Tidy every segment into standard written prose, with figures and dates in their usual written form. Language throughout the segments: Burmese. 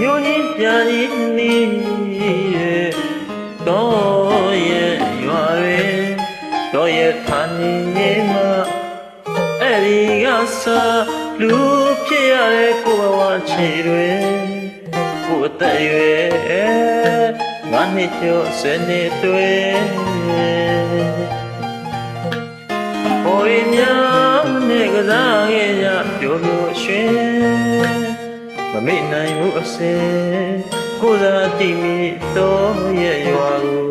မျိုးကြီးပြန်ကြီးနေရဲ့တော့ရဲ့ရွာတွေတော့ရဲ့ဌာနေမှာအဲ့ဒီကစားလူဖြစ်ရတဲ့ကိုဘဝချီတွေကိုအသက်ရွယ်ငါနှစ်ကျော်10နှစ်တွင်ဟိုရများနဲ့ကစားခဲ့ကြပျော်ပျော်ရွှင်မမေ့နိုင်ဘူးအစင်ကိုသာတည်မိတော့ရဲ့ရွာကို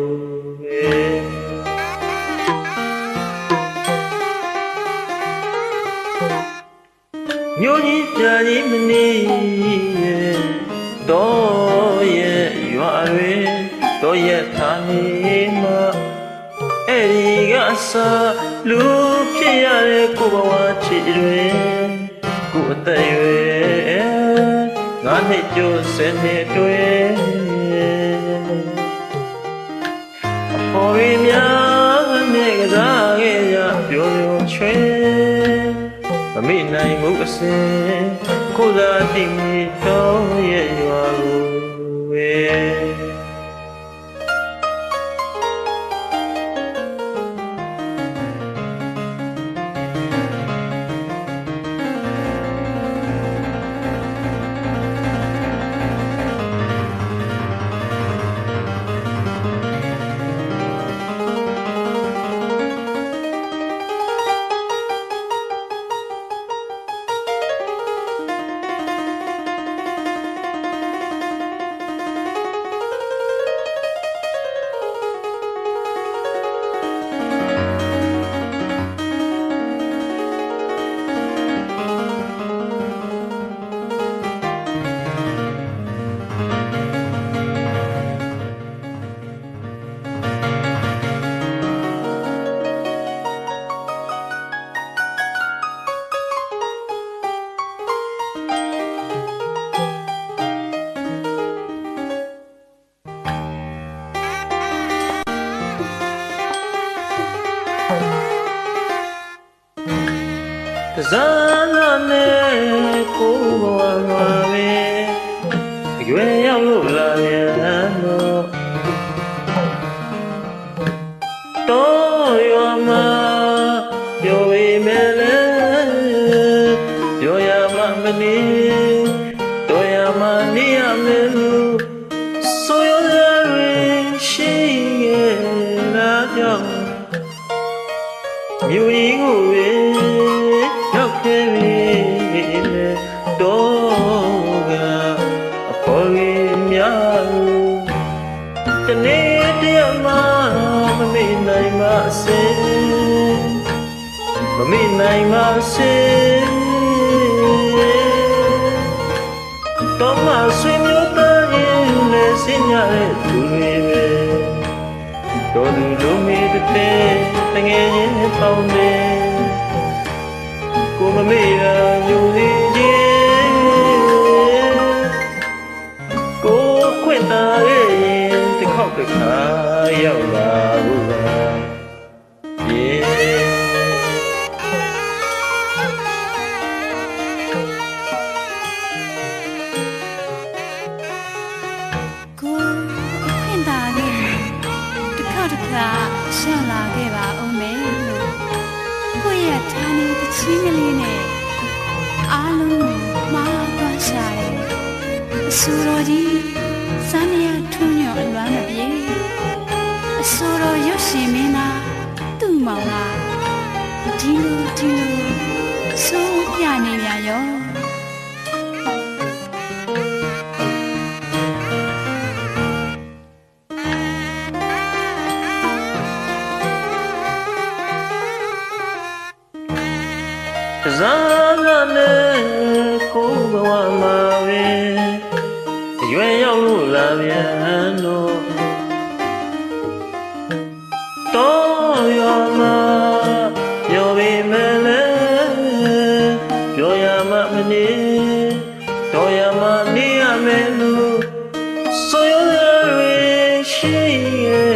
မျိုးကြီးပြာကြီးမနေရဲ့တော့ရဲ့ရွာတွေတော့ရဲ့ဌာနေမှာအဲ့ဒီကအစားလူဖြစ်ရတဲ့ကိုဘဝချစ်တွေကိုအသက်ရွယ်ငါနှစ်ကျော်10နှစ်တွင်အဖော်ရများနဲ့ကစားခဲ့ကြပျော်ပျော်ရွှင်မမေ့နိုင်မှုအစင်ကိုသာတည်မိတော့ရဲ့ရွာကိုဝေကစားလာနဲ့ကိုဘဝမှာပဲအရွယ်ရောက်လို့လာပြန်တော့ရွာမှာပြောပေမဲ့လည်းပြောရမှမနေတော့ရမှနေရမယ်လို့ဆိုရတဲ့ရှိရဲ့လားကြောင့်မြို့ကြီးကိုပဲရောက်ခဲ့ပြီတော့ကအဖော်ကြီးများတနေ့တည်းမှမမေ့နိုင်ပါစေမမေ့နိုင်ပါစေတော့မှဆွေမျိုးသားရင်လည်းစင်ရတဲ့သူတွေပဲတော်သူလုံးမီတစ်ဖက်တငယ်ချင်းပေါင်းနေကိုမမေ့ရယူနေခြင်းကိုခွင့်တာရဲ့ရင်တစ်ခေါက်တစ်ခါရောက်လာဘူးလားရှောက်လာခဲ့ပါဦးမယ်လို့ကိုယ့်ရဲ့ဌာနေတချင်းကလေးနဲ့အားလုံးမှားသွားရှာတယ်အဆိုတော်ကြီးစမ်းမရထွန်းညော်အလွမ်းမပြေအဆိုတော်ရွှေရှင်မင်းသားသူ့မောင်လားဒီလိုစိုးပြနေရရောကစားလာနဲ့ကိုဘဝမှာပဲအရွယ်ရောက်လို့လာပြန်တော့ရွာမှာပြောပေမဲ့လည်းပြောရမှမနေတော့ရမှနေရမယ်လို့ဆိုရတဲ့ရှိရဲ့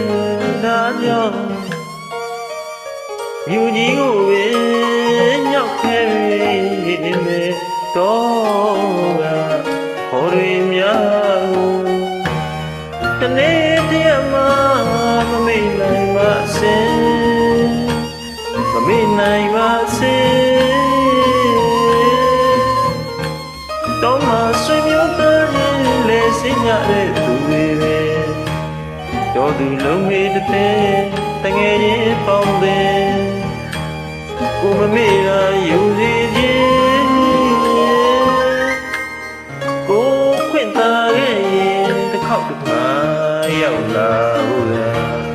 ဒါကြောင့်မြို့ကြီးကိုပဲရောက်ခဲ့ပြီတော့ကဟော်တွေများ မေ့နိုင်ပါစေတော့မှဆွေမျိုးသားရင်လဲစင်ရတဲ့သူတွေပဲတော်သူလုံးမေးတဲ့တငယ်ချင်းပေါင်းတဲ့ကိုမမေ့တာယူစီခြင်းကိုခွင့်သာခဲ့ရင်တစ်ခေါက်တစ်ခါရောက်လာဘူးလား